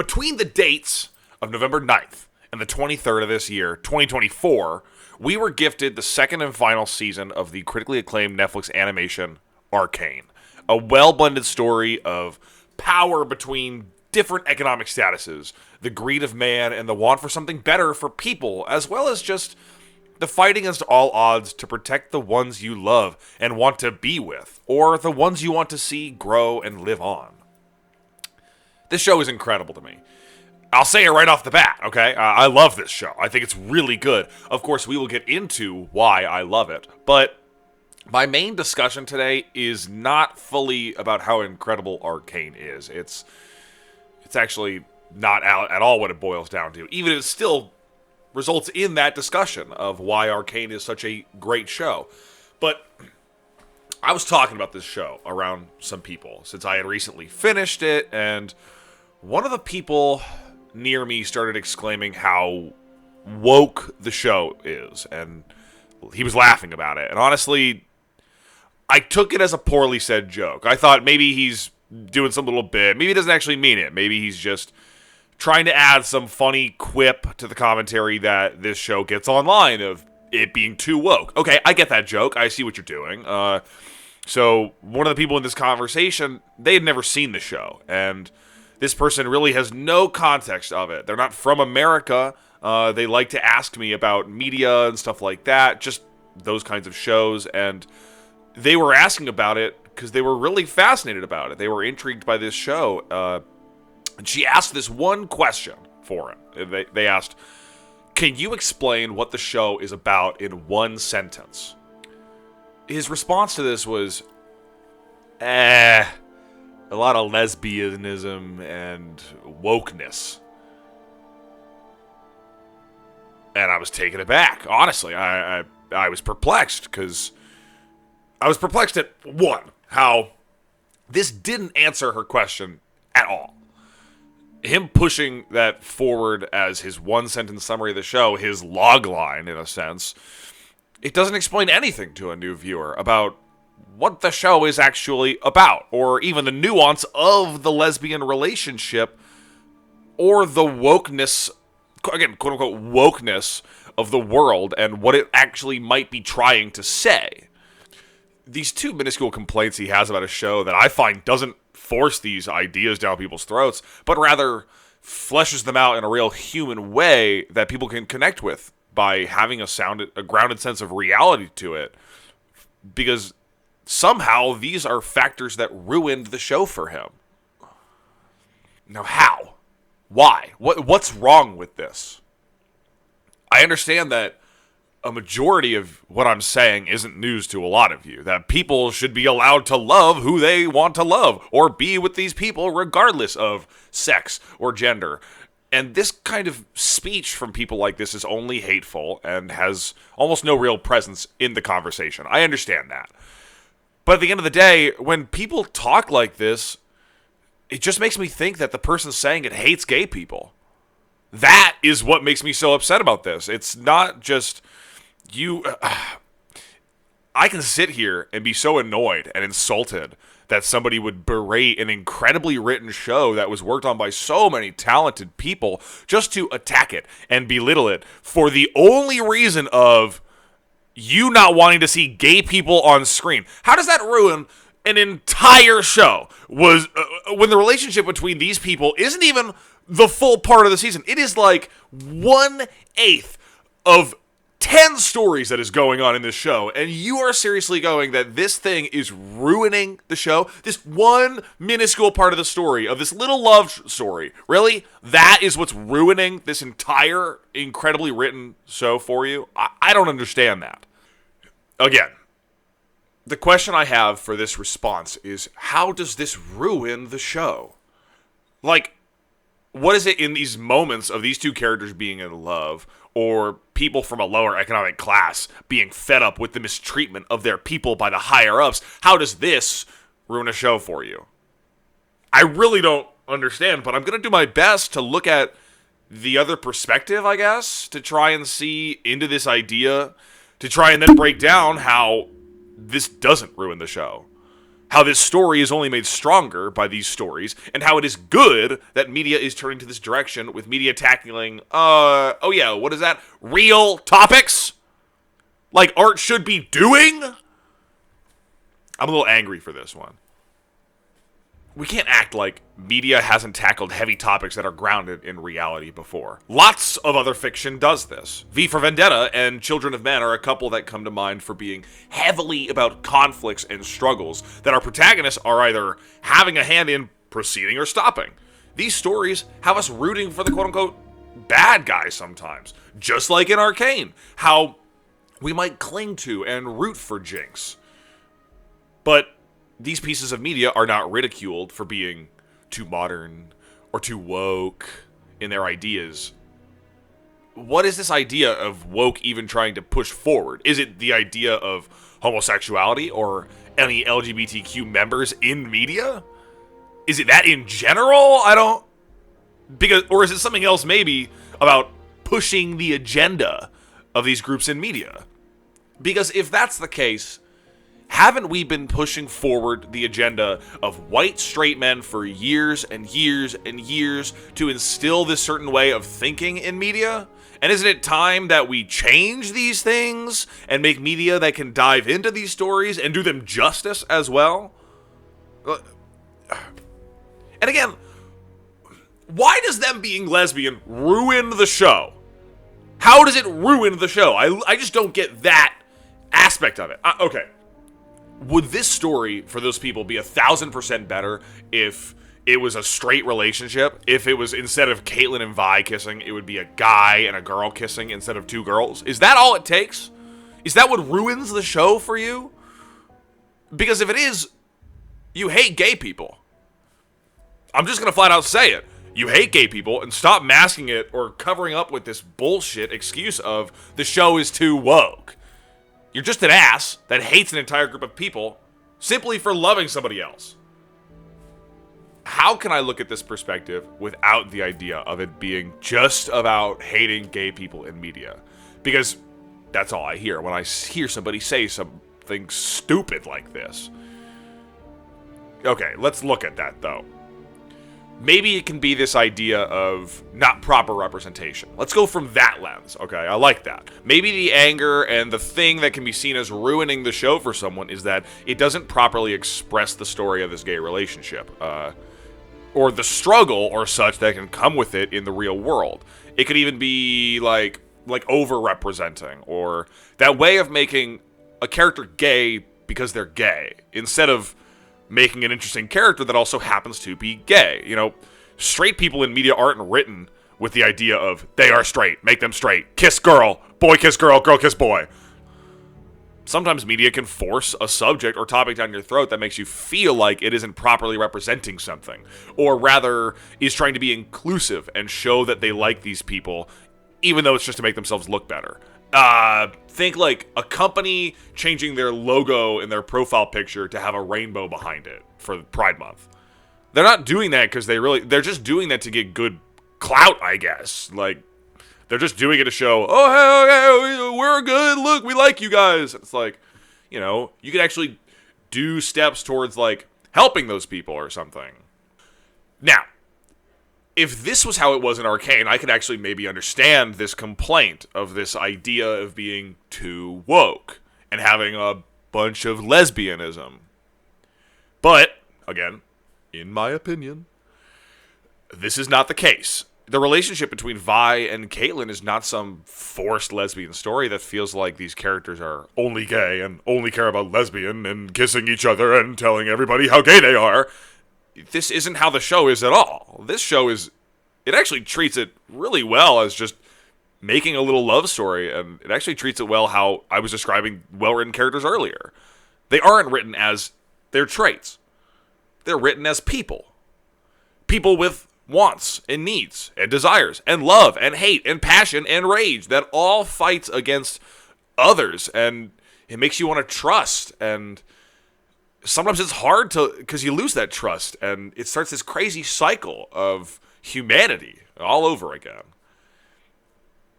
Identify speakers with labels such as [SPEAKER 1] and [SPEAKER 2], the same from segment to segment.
[SPEAKER 1] Between the dates of November 9th and the 23rd of this year, 2024, we were gifted the second and final season of the critically acclaimed Netflix animation Arcane. A well-blended story of power between different economic statuses, the greed of man, and the want for something better for people, as well as just the fight against all odds to protect the ones you love and want to be with, or the ones you want to see grow and live on. This show is incredible to me. I'll say it right off the bat, okay? I love this show. I think it's really good. Of course, we will get into why I love it, but my main discussion today is not fully about how incredible Arcane is. It's actually not at all what it boils down to, even if it still results in that discussion of why Arcane is such a great show. But I was talking about this show around some people since I had recently finished it, and one of the people near me started exclaiming how woke the show is, and he was laughing about it. And honestly, I took it as a poorly said joke. I thought maybe he's doing some little bit. Maybe he doesn't actually mean it. Maybe he's just trying to add some funny quip to the commentary that this show gets online of it being too woke. Okay, I get that joke. I see what you're doing. So one of the people in this conversation, they had never seen the show, and this person really has no context of it. They're not from America. They like to ask me about media and stuff like that, just those kinds of shows, and they were asking about it because they were really fascinated about it. They were intrigued by this show. And she asked this one question for him. They asked, can you explain what the show is about in one sentence? His response to this was, a lot of lesbianism and wokeness. And I was taken aback. Honestly, I was perplexed because I was perplexed at, one, how this didn't answer her question at all. Him pushing that forward as his one-sentence summary of the show, his log line, in a sense, it doesn't explain anything to a new viewer about what the show is actually about, or even the nuance of the lesbian relationship, or the wokeness, again, quote-unquote, wokeness of the world, and what it actually might be trying to say. These two minuscule complaints he has about a show that I find doesn't force these ideas down people's throats, but rather fleshes them out in a real human way that people can connect with by having a grounded sense of reality to it. Because somehow these are factors that ruined the show for him. Now, how? Why? What's wrong with this? I understand that a majority of what I'm saying isn't news to a lot of you. That people should be allowed to love who they want to love, or be with these people regardless of sex or gender. And this kind of speech from people like this is only hateful and has almost no real presence in the conversation. I understand that. But at the end of the day, when people talk like this, it just makes me think that the person saying it hates gay people. That is what makes me so upset about this. It's not just you. I can sit here and be so annoyed and insulted that somebody would berate an incredibly written show that was worked on by so many talented people just to attack it and belittle it for the only reason of you not wanting to see gay people on screen. How does that ruin an entire show? Was when the relationship between these people isn't even the full part of the season. It is like 1/8 of 10 stories that is going on in this show, and you are seriously going that this thing is ruining the show? This one minuscule part of the story, of this little love story, really? That is what's ruining this entire incredibly written show for you? I don't understand that. Again, the question I have for this response is, how does this ruin the show? Like, what is it in these moments of these two characters being in love, or people from a lower economic class being fed up with the mistreatment of their people by the higher-ups? How does this ruin a show for you? I really don't understand, but I'm going to do my best to look at the other perspective, I guess, to try and see into this idea, to try and then break down how this doesn't ruin the show. how this story is only made stronger by these stories, and how it is good that media is turning to this direction with media tackling, oh yeah, what is that? Real topics? Like art should be doing? I'm a little angry for this one. We can't act like media hasn't tackled heavy topics that are grounded in reality before. Lots of other fiction does this. V for Vendetta and Children of Men are a couple that come to mind for being heavily about conflicts and struggles that our protagonists are either having a hand in proceeding or stopping. These stories have us rooting for the quote-unquote bad guy sometimes, just like in Arcane, how we might cling to and root for Jinx. But these pieces of media are not ridiculed for being too modern or too woke in their ideas. What is this idea of woke even trying to push forward? Is it the idea of homosexuality or any LGBTQ members in media? Is it that in general? Or is it something else maybe about pushing the agenda of these groups in media? Because if that's the case, haven't we been pushing forward the agenda of white straight men for years and years and years to instill this certain way of thinking in media? And isn't it time that we change these things and make media that can dive into these stories and do them justice as well? And again, why does them being lesbian ruin the show? How does it ruin the show? I just don't get that aspect of it. Okay. Would this story, for those people, be 1,000% better if it was a straight relationship? If it was, instead of Caitlyn and Vi kissing, it would be a guy and a girl kissing instead of two girls? Is that all it takes? Is that what ruins the show for you? Because if it is, you hate gay people. I'm just going to flat out say it. You hate gay people, and stop masking it or covering up with this bullshit excuse of the show is too woke. You're just an ass that hates an entire group of people simply for loving somebody else. How can I look at this perspective without the idea of it being just about hating gay people in media? Because that's all I hear when I hear somebody say something stupid like this. Okay, let's look at that though. Maybe it can be this idea of not proper representation. Let's go from that lens, okay? I like that. Maybe the anger and the thing that can be seen as ruining the show for someone is that it doesn't properly express the story of this gay relationship. Or the struggle or such that can come with it in the real world. It could even be like over-representing, or that way of making a character gay because they're gay, instead of making an interesting character that also happens to be gay. You know, straight people in media aren't written with the idea of they are straight, make them straight, kiss girl, boy kiss girl, girl kiss boy. Sometimes media can force a subject or topic down your throat that makes you feel like it isn't properly representing something, or rather is trying to be inclusive and show that they like these people, even though it's just to make themselves look better. Think like a company changing their logo in their profile picture to have a rainbow behind it for Pride Month. They're not doing that because they're just doing that to get good clout, I guess. Like, they're just doing it to show, oh, hey, we're good, look, we like you guys. It's like, you know, you could actually do steps towards, like, helping those people or something. Now, if this was how it was in Arcane, I could actually maybe understand this complaint of this idea of being too woke and having a bunch of lesbianism. But, again, in my opinion, this is not the case. The relationship between Vi and Caitlyn is not some forced lesbian story that feels like these characters are only gay and only care about lesbian and kissing each other and telling everybody how gay they are. This isn't how the show is at all. This show it actually treats it really well as just making a little love story, and it actually treats it well how I was describing well-written characters earlier. They aren't written as their traits. They're written as people. People with wants and needs and desires and love and hate and passion and rage that all fights against others, and it makes you want to trust, and sometimes it's hard because you lose that trust, and it starts this crazy cycle of humanity all over again.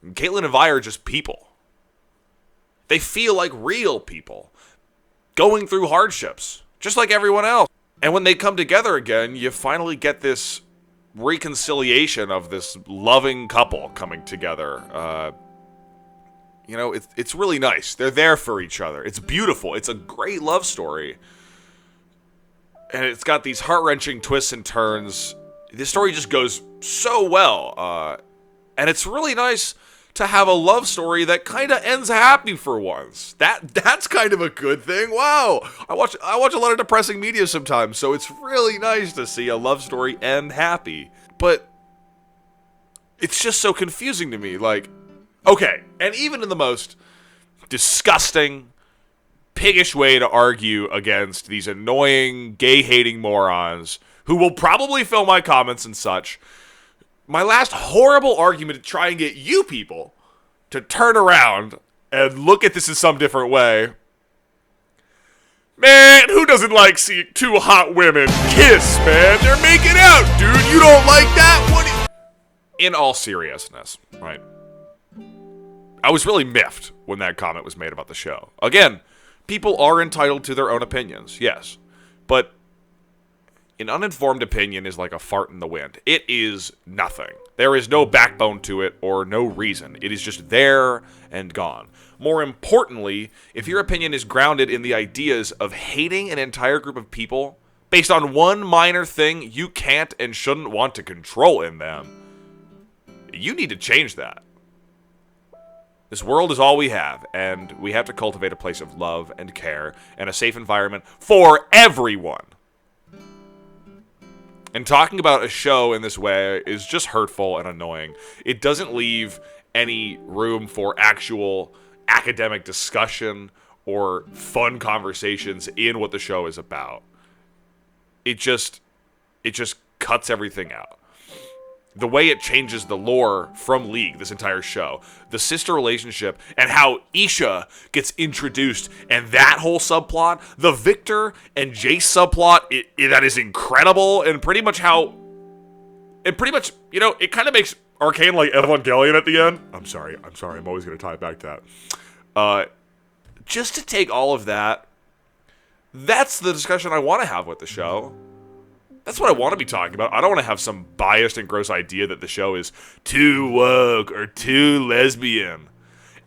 [SPEAKER 1] And Caitlyn and Vi are just people. They feel like real people going through hardships, just like everyone else. And when they come together again, you finally get this reconciliation of this loving couple coming together. You know, it's really nice. They're there for each other. It's beautiful. It's a great love story. And it's got these heart-wrenching twists and turns. This story just goes so well. And it's really nice to have a love story that kind of ends happy for once. That's kind of a good thing. Wow. I watch a lot of depressing media sometimes, so it's really nice to see a love story end happy. But it's just so confusing to me. Like, okay, and even in the most disgusting, piggish way to argue against these annoying, gay-hating morons who will probably fill my comments and such, my last horrible argument to try and get you people to turn around and look at this in some different way. Man, who doesn't like seeing two hot women kiss, man? They're making out, dude. You don't like that? What? In all seriousness, right? I was really miffed when that comment was made about the show. Again, people are entitled to their own opinions, yes. But an uninformed opinion is like a fart in the wind. It is nothing. There is no backbone to it or no reason. It is just there and gone. More importantly, if your opinion is grounded in the ideas of hating an entire group of people based on one minor thing you can't and shouldn't want to control in them, you need to change that. This world is all we have, and we have to cultivate a place of love and care and a safe environment for everyone. And talking about a show in this way is just hurtful and annoying. It doesn't leave any room for actual academic discussion or fun conversations in what the show is about. It just cuts everything out. The way it changes the lore from League, this entire show, the sister relationship, and how Isha gets introduced, and that whole subplot, the Victor and Jace subplot, that is incredible, and pretty much, you know, it kind of makes Arcane like Evangelion at the end. I'm sorry, I'm always going to tie it back to that. Just to take all of that, that's the discussion I want to have with the show. That's what I want to be talking about. I don't want to have some biased and gross idea that the show is too woke or too lesbian.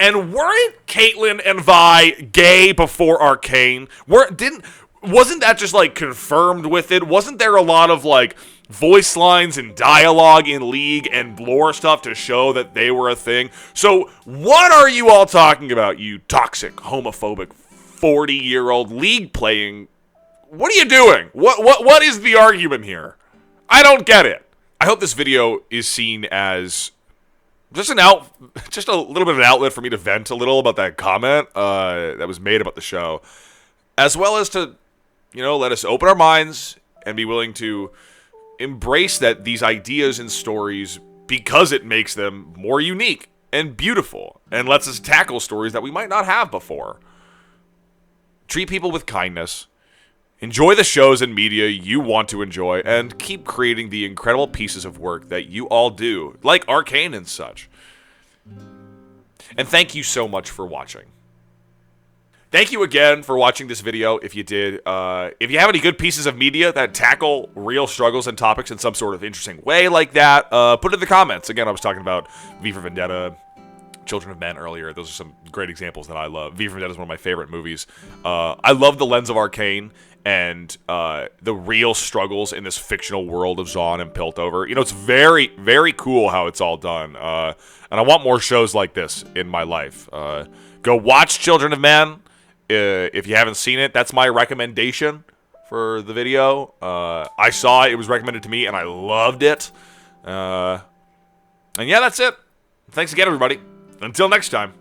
[SPEAKER 1] And weren't Caitlyn and Vi gay before Arcane? Wasn't that just like confirmed with it? Wasn't there a lot of like voice lines and dialogue in League and lore stuff to show that they were a thing? So what are you all talking about, you toxic, homophobic, 40-year-old League playing? What are you doing? What is the argument here? I don't get it. I hope this video is seen as just a little bit of an outlet for me to vent a little about that comment that was made about the show, as well as to, you know, let us open our minds and be willing to embrace that these ideas and stories because it makes them more unique and beautiful and lets us tackle stories that we might not have before. Treat people with kindness. Enjoy the shows and media you want to enjoy, and keep creating the incredible pieces of work that you all do, like Arcane and such. And thank you so much for watching. Thank you again for watching this video, if you did. If you have any good pieces of media that tackle real struggles and topics in some sort of interesting way like that, put it in the comments. Again, I was talking about V for Vendetta, Children of Men earlier. Those are some great examples that I love. V for Vendetta is one of my favorite movies. I love the lens of Arcane and the real struggles in this fictional world of Zaun and Piltover. You know, it's very, very cool how it's all done. And I want more shows like this in my life. Go watch Children of Men if you haven't seen it. That's my recommendation for the video. I saw it. It was recommended to me, and I loved it. And yeah, that's it. Thanks again, everybody. Until next time.